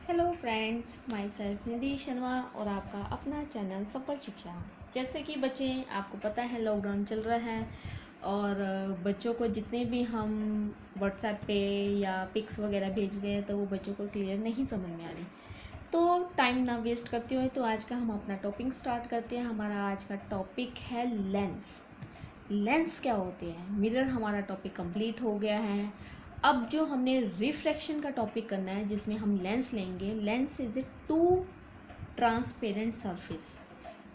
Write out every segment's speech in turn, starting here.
Hello friends, my self निधि शर्मा और आपका अपना चैनल सफल शिक्षा। जैसे कि बच्चे आपको पता है लॉकडाउन चल रहा है और बच्चों को जितने भी हम व्हाट्सएप पे या पिक्स वगैरह भेज रहे हैं तो वो बच्चों को क्लियर नहीं समझ में आ रही। तो टाइम ना वेस्ट करते हुए तो आज का हम अपना टॉपिक स्टार्ट करते हैं। हमारा आज का टॉपिक है लेंस। लेंस क्या होते हैं? मिरर हमारा टॉपिक कंप्लीट हो गया है। अब जो हमने रिफ्रैक्शन का टॉपिक करना है जिसमें हम लेंस लेंगे। Lens is a two transparent surface.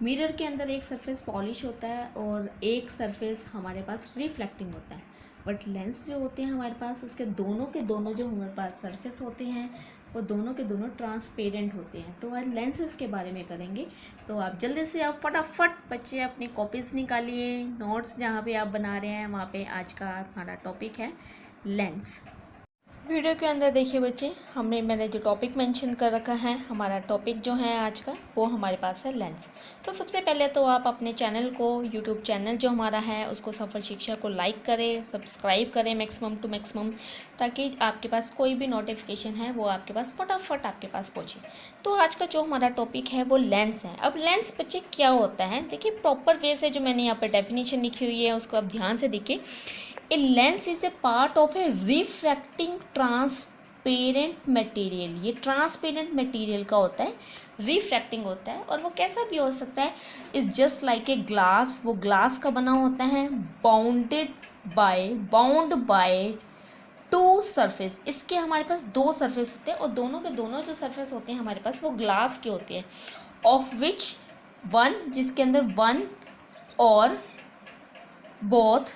Mirror के अंदर एक सरफेस पॉलिश होता है और एक सरफेस हमारे पास रिफ्लेक्टिंग होता है। बट लेंस जो होते हैं हमारे पास, उसके दोनों के दोनों जो हमारे पास सरफेस होते हैं वो दोनों के दोनों ट्रांसपेरेंट होते हैं। तो आज लेंसेज के बारे में करेंगे। तो आप जल्दी से आप फटाफट बच्चे अपनी कॉपीज़ निकालिए। नोट्स जहाँ पे आप बना रहे हैं वहाँ पे आज का हमारा टॉपिक है लेंस। वीडियो के अंदर देखिए बच्चे, मैंने जो टॉपिक मेंशन कर रखा है, हमारा टॉपिक जो है आज का वो हमारे पास है लेंस। तो सबसे पहले तो आप अपने चैनल को, यूट्यूब चैनल जो हमारा है उसको सफल शिक्षा को लाइक करें, सब्सक्राइब करें मैक्सिमम टू मैक्सिमम, ताकि आपके पास कोई भी नोटिफिकेशन है वो आपके पास फटाफट आपके पास पहुँचे। तो आज का जो हमारा टॉपिक है वो लेंस है। अब लेंस बच्चे क्या होता है, देखिए प्रॉपर वे से जो मैंने यहाँ पर डेफिनेशन लिखी हुई है उसको आप ध्यान से देखिए। A lens is A part of A refracting transparent material. ये ट्रांसपेरेंट मटेरियल का होता है, रिफ्रैक्टिंग होता है और वो कैसा भी हो सकता है। Is just like a glass, वो ग्लास का बना होता है। Bound by two surface. इसके हमारे पास दो सरफेस होते हैं और दोनों के दोनों जो सरफेस होते हैं हमारे पास वो ग्लास के होते हैं। ऑफ विच वन, जिसके अंदर वन और बोथ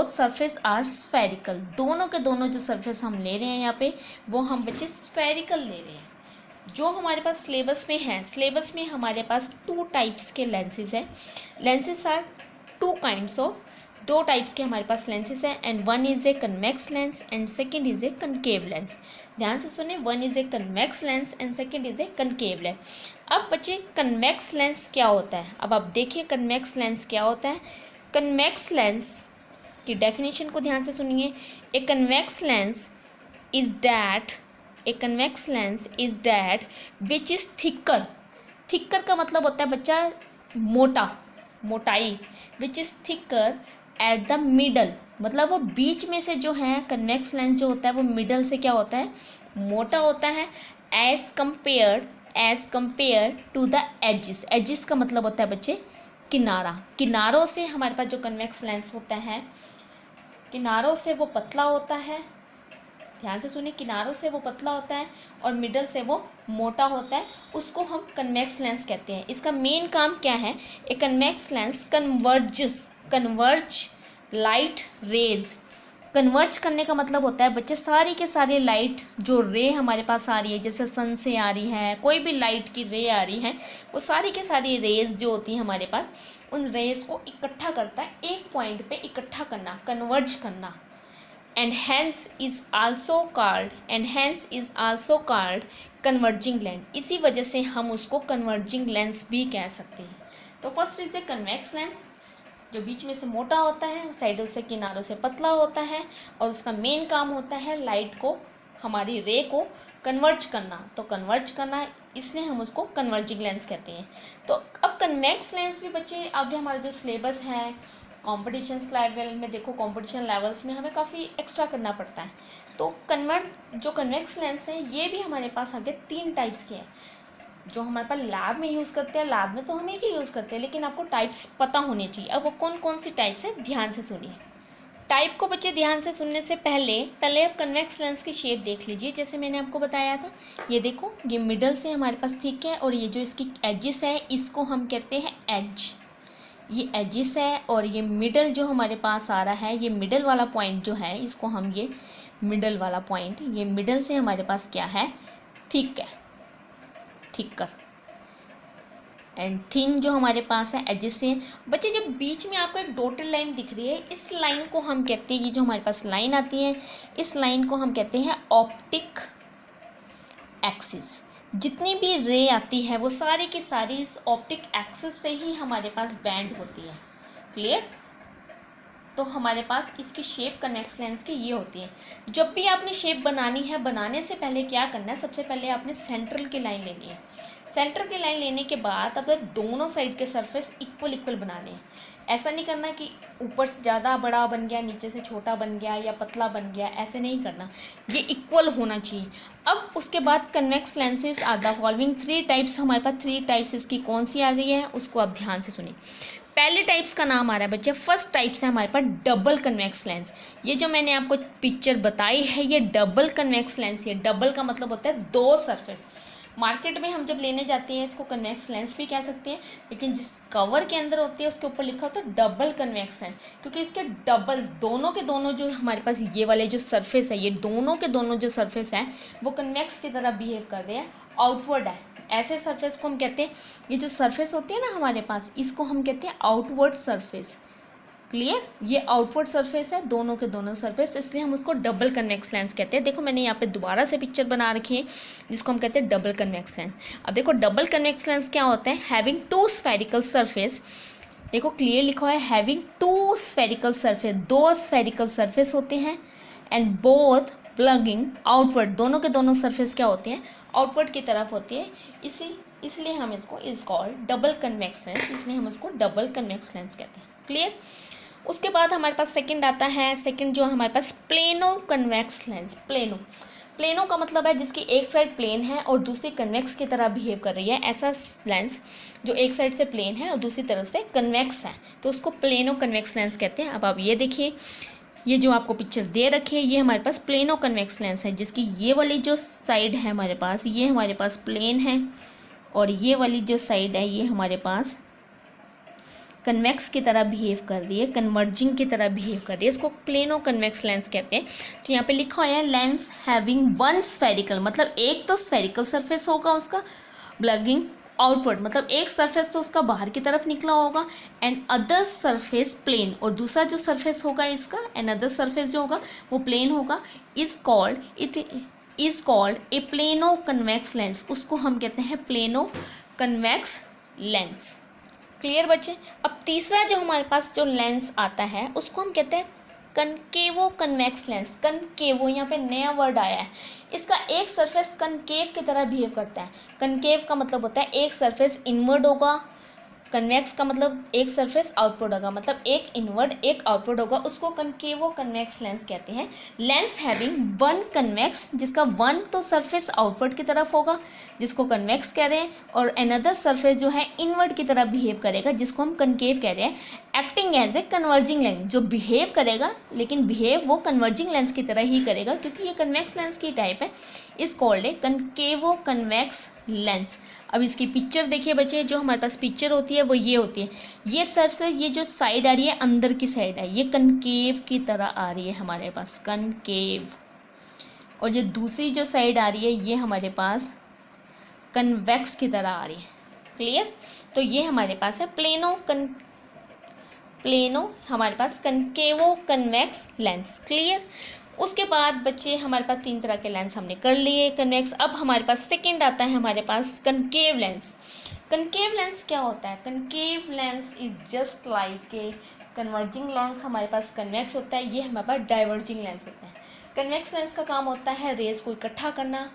सरफेस आर स्फेरिकल। दोनों के दोनों जो सरफेस हम ले रहे हैं यहाँ पे वो हम बच्चे स्फेरिकल ले रहे हैं। जो हमारे पास सिलेबस में है, सिलेबस में हमारे पास टू टाइप्स के लेंसेज हैं। Lenses are two kinds of, दो टाइप्स के हमारे पास लेंसेज हैं and one is a convex lens and second is a concave lens. ध्यान से सुने, one is a convex lens and second is a concave lens. अब बच्चे कन्वेक्स लेंस क्या होता है, अब आप देखिए कन्वेक्स लेंस क्या होता है। कन्वेक्स लेंस की डेफिनेशन को ध्यान से सुनिए। ए convex lens is that which is thicker. Thicker का मतलब होता है बच्चा मोटा, मोटाई। Which is thicker at the middle, मतलब वो बीच में से जो है कन्वेक्स लेंस जो होता है वो मिडल से क्या होता है, मोटा होता है। As compare to the edges. Edges का मतलब होता है बच्चे किनारा। किनारों से हमारे पास जो कन्वेक्स लेंस होता है, किनारों से वो पतला होता है। ध्यान से सुनिए, किनारों से वो पतला होता है और मिडल से वो मोटा होता है, उसको हम कन्वेक्स लेंस कहते हैं। इसका मेन काम क्या है, ए convex lens converge light rays. Converge करने का मतलब होता है बच्चे सारी के सारी लाइट जो रे हमारे पास आ रही है, जैसे सन से आ रही है, कोई भी लाइट की रे आ रही है, वो सारी के सारी रेज जो होती हैं हमारे पास, उन रेज को इकट्ठा करता है, एक पॉइंट पे इकट्ठा करना, कन्वर्ज करना। And hence is also called converging lens. इसी वजह से हम उसको कन्वर्जिंग लेंस भी कह सकते हैं। तो first is a convex lens, जो बीच में से मोटा होता है, साइडों से किनारों से पतला होता है और उसका मेन काम होता है लाइट को, हमारी रे को कन्वर्ज करना। तो कन्वर्ज करना, इसलिए हम उसको कन्वर्जिंग लेंस कहते हैं। तो अब कन्वेक्स लेंस भी बच्चे आगे हमारा जो सिलेबस है कॉम्पिटिशन लेवल में, देखो कॉम्पिटिशन लेवल्स में हमें काफ़ी एक्स्ट्रा करना पड़ता है। तो कन्वेक्स लेंस है ये भी हमारे पास आगे तीन टाइप्स के हैं जो हमारे पास लैब में यूज़ करते हैं। लैब में तो हम एक ही यूज़ करते हैं, लेकिन आपको टाइप्स पता होने चाहिए। अब वो कौन कौन सी टाइप्स है, ध्यान से सुनिए। टाइप को बच्चे ध्यान से सुनने से पहले आप कन्वेक्स लेंस की शेप देख लीजिए। जैसे मैंने आपको बताया था, ये देखो, ये मिडल से हमारे पास थिक है और ये जो इसकी एजिस है इसको हम कहते हैं एज। ये एजिस है और ये मिडल जो हमारे पास आ रहा है, ये मिडल वाला पॉइंट जो है इसको हम ये मिडल वाला पॉइंट, ये मिडल से हमारे पास क्या है, थिक है, थिकर। एंड थिन जो हमारे पास है एजिस से। बच्चे जब बीच में आपको एक डॉटेड लाइन दिख रही है, इस लाइन को हम कहते हैं, ये जो हमारे पास लाइन आती है इस लाइन को हम कहते हैं ऑप्टिक एक्सिस। जितनी भी रे आती है वो सारी की सारी इस ऑप्टिक एक्सिस से ही हमारे पास बैंड होती है। क्लियर? तो हमारे पास इसकी शेप कन्वेक्स लेंस की ये होती है। जब भी आपने शेप बनानी है, बनाने से पहले क्या करना है, सबसे पहले आपने सेंट्रल की लाइन लेनी है। सेंटर की लाइन लेने के बाद अब दोनों साइड के सरफेस इक्वल इक्वल बनाने हैं। ऐसा नहीं करना कि ऊपर से ज़्यादा बड़ा बन गया, नीचे से छोटा बन गया या पतला बन गया, ऐसे नहीं करना, ये इक्वल होना चाहिए। अब उसके बाद convex lenses are the following 3 types. हमारे पास 3 टाइप्स इसकी कौन सी आ रही है उसको आप ध्यान से सुनिए। पहले टाइप्स का नाम आ रहा है बच्चे, फर्स्ट टाइप्स है हमारे पास डबल कन्वेक्स लेंस। ये जो मैंने आपको पिक्चर बताई है ये डबल कन्वेक्स लेंस है। डबल का मतलब होता है 2 सरफेस। मार्केट में हम जब लेने जाते हैं इसको कन्वेक्स लेंस भी कह सकते हैं, लेकिन जिस कवर के अंदर होती है उसके ऊपर लिखा होता है डबल कन्वेक्स है, क्योंकि इसके डबल दोनों के दोनों जो हमारे पास ये वाले जो सरफेस है, ये दोनों के दोनों जो सरफेस है वो कन्वेक्स की तरह बिहेव कर रहे हैं, आउटवर्ड है। ऐसे सरफेस को हम कहते हैं, ये जो सरफेस होती है ना हमारे पास, इसको हम कहते हैं आउटवर्ड सरफेस। क्लियर, ये आउटवर्ड सरफेस है दोनों के दोनों सरफेस, इसलिए हम उसको डबल कन्वेक्स लेंस कहते हैं। देखो मैंने यहाँ पे दोबारा से पिक्चर बना रखी है जिसको हम कहते हैं डबल कन्वेक्स लेंस। अब देखो डबल कन्वेक्स लेंस क्या होता है, हैविंग 2 स्फेरिकल सरफेस। देखो क्लियर लिखा हुआ है having 2 spherical surface, 2 spherical surface होते हैं, एंड बोथ प्लगिंग आउटवर्ड, दोनों के दोनों सरफेस क्या होते हैं, आउटवर्ड की तरफ होती है। इसलिए हम इसको is called double convex lens, इसलिए हम इसको डबल कन्वेक्स लेंस कहते हैं। क्लियर। उसके बाद हमारे पास सेकंड आता है, सेकंड जो हमारे पास प्लेनो कन्वेक्स लेंस। प्लेनो का मतलब है जिसकी एक साइड प्लेन है और दूसरी कन्वेक्स की तरह बिहेव कर रही है। ऐसा लेंस जो एक साइड से प्लेन है और दूसरी तरफ से कन्वेक्स है, तो उसको प्लेनो कन्वेक्स लेंस कहते हैं। अब आप ये देखिए, ये जो आपको पिक्चर दे रखी है ये हमारे पास प्लेनो कन्वेक्स लेंस है, जिसकी ये वाली जो साइड है हमारे पास, ये हमारे पास प्लेन है, और ये वाली जो साइड है ये हमारे पास कन्वेक्स की तरह बिहेव कर रही है, कन्वर्जिंग की तरह बिहेव कर रही है। इसको प्लेनो कन्वेक्स लेंस कहते हैं। तो यहाँ पे लिखा हुआ है लेंस हैविंग 1 स्फेरिकल, मतलब एक तो स्फेरिकल सरफेस होगा उसका, ब्लगिंग आउटवर्ड मतलब एक सरफेस तो उसका बाहर की तरफ निकला होगा, एंड अदर सरफेस प्लेन, और दूसरा जो सरफेस होगा इसका, एंड अदर सरफेस जो होगा वो प्लेन होगा। It is called a plano convex lens, उसको हम कहते हैं प्लेनो कन्वेक्स लेंस। क्लियर बच्चे। अब तीसरा जो हमारे पास जो लेंस आता है उसको हम कहते हैं कनकेवो कन्वेक्स लेंस। कनकेवो यहाँ पे नया वर्ड आया है, इसका एक सरफेस कनकेव की तरह बिहेव करता है। कनकेव का मतलब होता है एक सरफेस इनवर्ड होगा, कन्वेक्स का मतलब एक सरफेस आउटवर्ड होगा, मतलब एक इनवर्ड एक आउटवर्ड होगा, उसको कनकेवो कन्वेक्स लेंस कहते हैं। लेंस हैविंग 1 कन्वेक्स, जिसका 1 तो सरफेस आउटवर्ड की तरफ होगा जिसको कन्वेक्स कह रहे हैं, और अनदर सरफेस जो है इनवर्ड की तरह बिहेव करेगा जिसको हम कनकेव कह रहे हैं। Acting as a converging lens, जो बिहेव करेगा लेकिन बिहेव वो कन्वर्जिंग लेंस की तरह ही करेगा क्योंकि ये कन्वेक्स लेंस की टाइप है, इस called a concavo convex lens. अब इसकी पिक्चर देखिए बच्चे, जो हमारे पास पिक्चर होती है वो ये होती है, ये सरफेस ये जो साइड आ रही है अंदर की साइड है ये कनकेव की तरह आ रही है हमारे पास, कनकेव, और ये दूसरी जो साइड आ रही है ये हमारे पास कन्वेक्स की तरह आ रही है। क्लियर। तो ये हमारे पास है प्लेनो हमारे पास कनकेवो कन्वेक्स लेंस। क्लियर। उसके बाद बच्चे हमारे पास 3 तरह के लेंस हमने कर लिए कन्वेक्स। अब हमारे पास सेकंड आता है हमारे पास कनकेव लेंस। कनकेव लेंस क्या होता है, concave lens is just like a converging lens. हमारे पास कन्वेक्स होता है, ये हमारे पास डाइवर्जिंग लेंस होता है। कन्वेक्स लेंस का काम होता है रेज को इकट्ठा करना,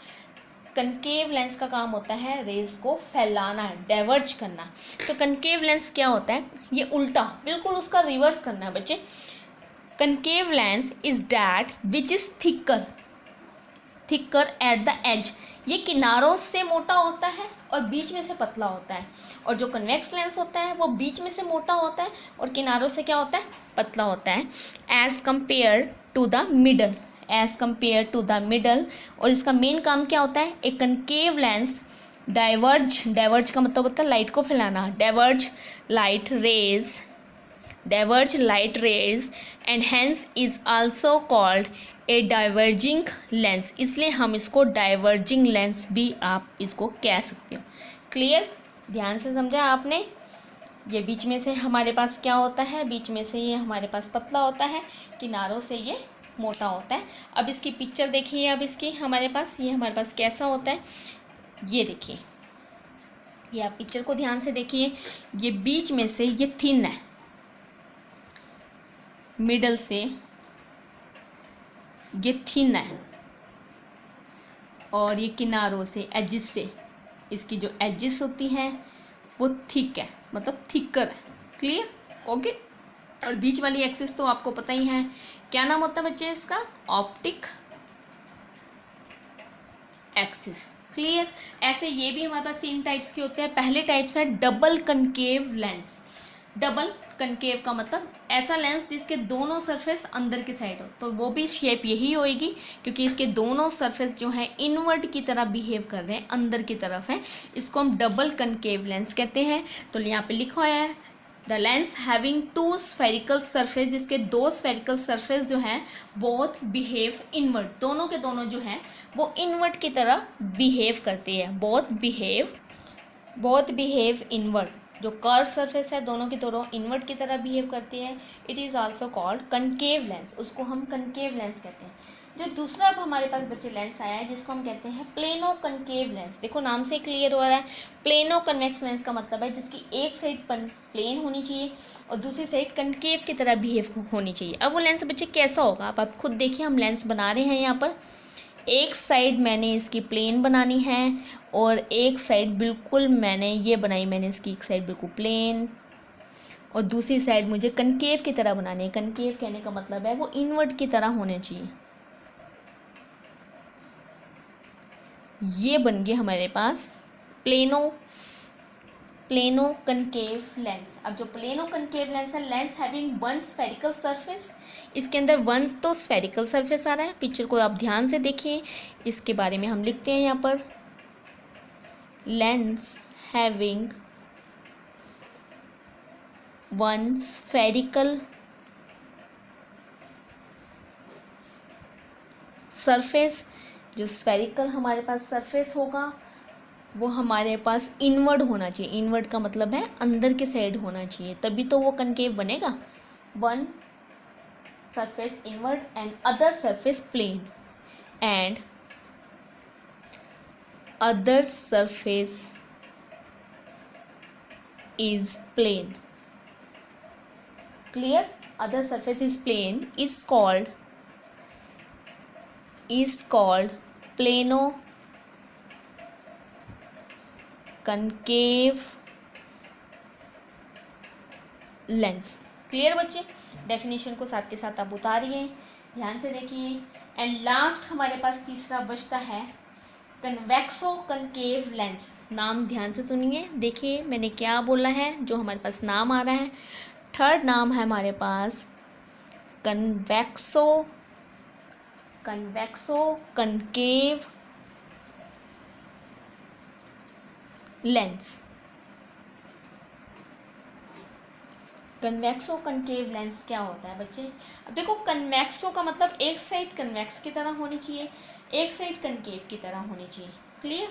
कनकेव लेंस का काम होता है रेज को फैलाना, डाइवर्ज करना। तो कनकेव लेंस क्या होता है, ये उल्टा बिल्कुल उसका रिवर्स करना है बच्चे। Concave lens is that which is thicker at the edge, ये किनारों से मोटा होता है और बीच में से पतला होता है, और जो कन्वेक्स लेंस होता है वो बीच में से मोटा होता है और किनारों से क्या होता है, पतला होता है। As compare to the middle, और इसका मेन काम क्या होता है, एक कनकेव लेंस डाइवर्ज का मतलब होता है लाइट को फैलाना, diverge light rays and hence is also called a diverging lens, इसलिए हम इसको डाइवर्जिंग लेंस भी आप इसको कह सकते हो। क्लियर। ध्यान से समझा आपने। ये बीच में से हमारे पास क्या होता है, बीच में से ये हमारे पास पतला होता है, किनारों से ये मोटा होता है। अब इसकी पिक्चर देखिए, अब इसकी हमारे पास ये हमारे पास कैसा होता है, ये देखिए, ये आप पिक्चर को ध्यान से देखिए, ये बीच में से ये थिन है, मिडल से ये थिन है और ये किनारों से एजिस से इसकी जो एजिस होती हैं वो थिक है, मतलब थिकर है। क्लियर? ओके। और बीच वाली एक्सिस तो आपको पता ही है, क्या नाम होता है बच्चे इसका? Optic axis. क्लियर? ऐसे ये भी हमारे पास 3 टाइप्स के होते हैं। पहले टाइप्स है double concave lens. Double concave का मतलब ऐसा लेंस जिसके दोनों सरफेस अंदर की साइड हो, तो वो भी शेप यही होएगी क्योंकि इसके दोनों सरफेस जो है इनवर्ट की तरह बिहेव कर रहे हैं, अंदर की तरफ है। इसको हम डबल कनकेव लेंस कहते हैं। तो यहाँ पे लिखा हुआ है the lens having 2 spherical surface, जिसके 2 स्फेरिकल सरफेस जो हैं बोथ बिहेव इनवर्ट, दोनों के दोनों जो हैं वो इनवर्ट की तरह बिहेव करते हैं। बोथ बिहेव इनवर्ट, जो कर्व सरफेस है दोनों की दोनों इनवर्ट की तरह बिहेव करती है। It is also called concave lens, उसको हम कनकेव लेंस कहते हैं। जो दूसरा अब हमारे पास बच्चे लेंस आया है जिसको हम कहते हैं प्लेनो कनकेव लेंस। देखो नाम से क्लियर हो रहा है, प्लेनो कन्वेक्स लेंस का मतलब है जिसकी एक साइड प्लेन होनी चाहिए और दूसरी साइड कनकेव की तरह बिहेव होनी चाहिए। अब वो लेंस बच्चे कैसा होगा आप खुद देखिए, हम लेंस बना रहे हैं। यहाँ पर एक साइड मैंने इसकी प्लेन बनानी है और एक साइड बिल्कुल मैंने ये बनाई, मैंने इसकी एक साइड बिल्कुल प्लेन और दूसरी साइड मुझे कनकेव की तरह बनानी है। कनकेव कहने का मतलब है वो इनवर्ट की तरह होने चाहिए। ये बन गए हमारे पास प्लेनो कनकेव लेंस। अब जो प्लेनो कनकेव लेंस है, लेंस हैविंग 1 स्फेरिकल सरफेस, इसके अंदर 1 तो स्फेरिकल सरफेस आ रहा है। पिक्चर को आप ध्यान से देखिए, इसके बारे में हम लिखते हैं यहाँ पर लेंस हैविंग 1 स्फेरिकल सरफेस। जो स्फेरिकल हमारे पास सरफेस होगा वो हमारे पास इनवर्ड होना चाहिए। इनवर्ड का मतलब है अंदर के साइड होना चाहिए, तभी तो वो कनकेव बनेगा। 1 surface inward and other surface plane and other surface is plane. Clear? Other surface is plane is called plano concave lens. Clear बच्चे? डेफिनेशन को साथ के साथ आप उतारिए, ध्यान से देखिए। एंड लास्ट हमारे पास तीसरा बचता है कन्वेक्सो कनकेव लेंस। नाम ध्यान से सुनिए, देखिए मैंने क्या बोला है, जो हमारे पास नाम आ रहा है। थर्ड नाम है हमारे पास कन्वेक्सो कनकेव लेंस। कन्वेक्सो कनकेव लेंस क्या होता है बच्चे? अब देखो, कन्वेक्सो का मतलब एक साइड कन्वेक्स की तरह होनी चाहिए, एक साइड कनकेव की तरह होनी चाहिए। क्लियर?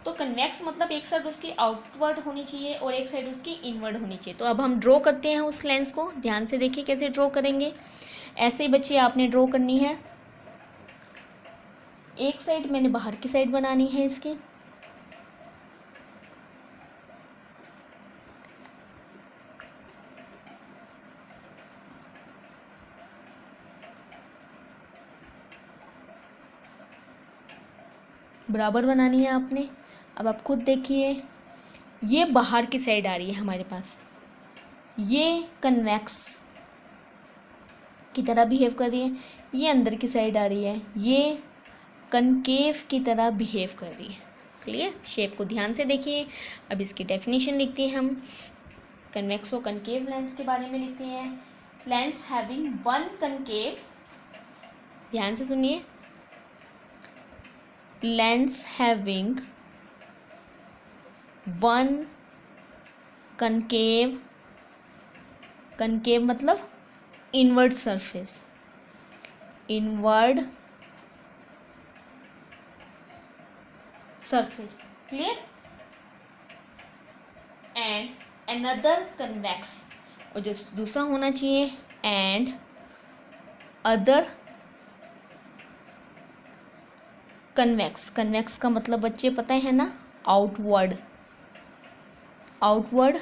तो कन्वेक्स मतलब एक साइड उसकी आउटवर्ड होनी चाहिए और एक साइड उसकी इनवर्ड होनी चाहिए। तो अब हम ड्रॉ करते हैं उस लेंस को, ध्यान से देखिए कैसे ड्रॉ करेंगे। ऐसे ही बच्चे आपने ड्रॉ करनी है। एक साइड मैंने बाहर की साइड बनानी है इसकी, बराबर बनानी है आपने। अब आप खुद देखिए, ये बाहर की साइड आ रही है हमारे पास, ये कन्वेक्स की तरह बिहेव कर रही है, ये अंदर की साइड आ रही है, ये कनकेव की तरह बिहेव कर रही है। क्लियर? शेप को ध्यान से देखिए। अब इसकी डेफिनेशन लिखते हैं हम। कन्वेक्सो कनकेव लेंस के बारे में लिखते हैं, लेंस हैविंग 1 कनकेव, ध्यान से सुनिए, लेंस हैविंग 1 कनकेव, कनकेव मतलब inward surface, inward surface. Clear? And another convex, और जो दूसरा होना चाहिए एंड अदर कन्वेक्स। कन्वेक्स का मतलब बच्चे पता है ना, outward, outward,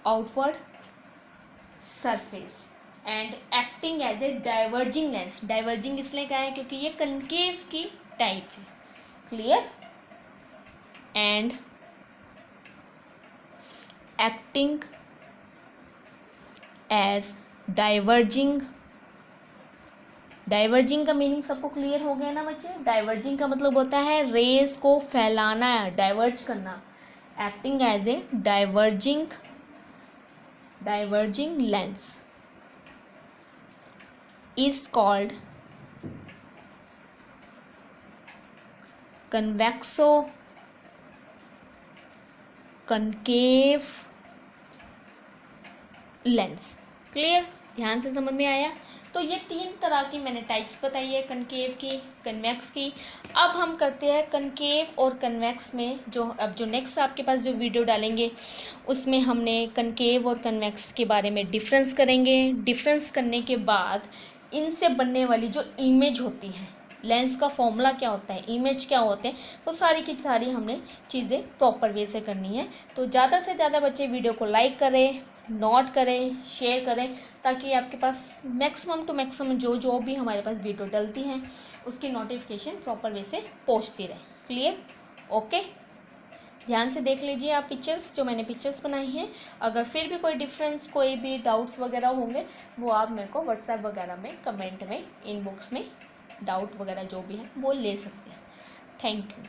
outward surface and acting as a diverging lens. Diverging इसलिए कहा है क्योंकि ये कनकेव की टाइप है। Clear? And acting as diverging. Diverging का मीनिंग सबको क्लियर हो गया ना बच्चे? डाइवर्जिंग का मतलब होता है रेस को फैलाना, डाइवर्ज करना। Acting as a diverging lens is called concave lens. Clear? ध्यान से समझ में आया? तो ये तीन तरह की मैंने टाइप्स बताई है, कनकेव की, कन्वेक्स की। अब हम करते हैं कनकेव और कन्वेक्स में जो नेक्स्ट आपके पास जो वीडियो डालेंगे उसमें हमने कनकेव और कन्वेक्स के बारे में डिफरेंस करेंगे। डिफरेंस करने के बाद इनसे बनने वाली जो इमेज होती है, लेंस का फॉर्मूला क्या होता है, इमेज क्या होते हैं, वो सारी की सारी हमने चीज़ें प्रॉपर वे से करनी है। तो ज़्यादा से ज़्यादा बच्चे वीडियो को लाइक करें, नोट करें, शेयर करें, ताकि आपके पास मैक्सिमम टू मैक्सिमम जो भी हमारे पास वीडियो डलती हैं उसकी नोटिफिकेशन प्रॉपर वे से पहुँचती रहे। क्लियर? ओके, ध्यान से देख लीजिए आप पिक्चर्स, जो मैंने पिक्चर्स बनाई हैं। अगर फिर भी कोई डिफरेंस, कोई भी डाउट्स वगैरह होंगे वो आप मेरे को व्हाट्सएप वगैरह में, कमेंट में, इनबॉक्स में डाउट वगैरह जो भी है वो ले सकते हैं। Thank you.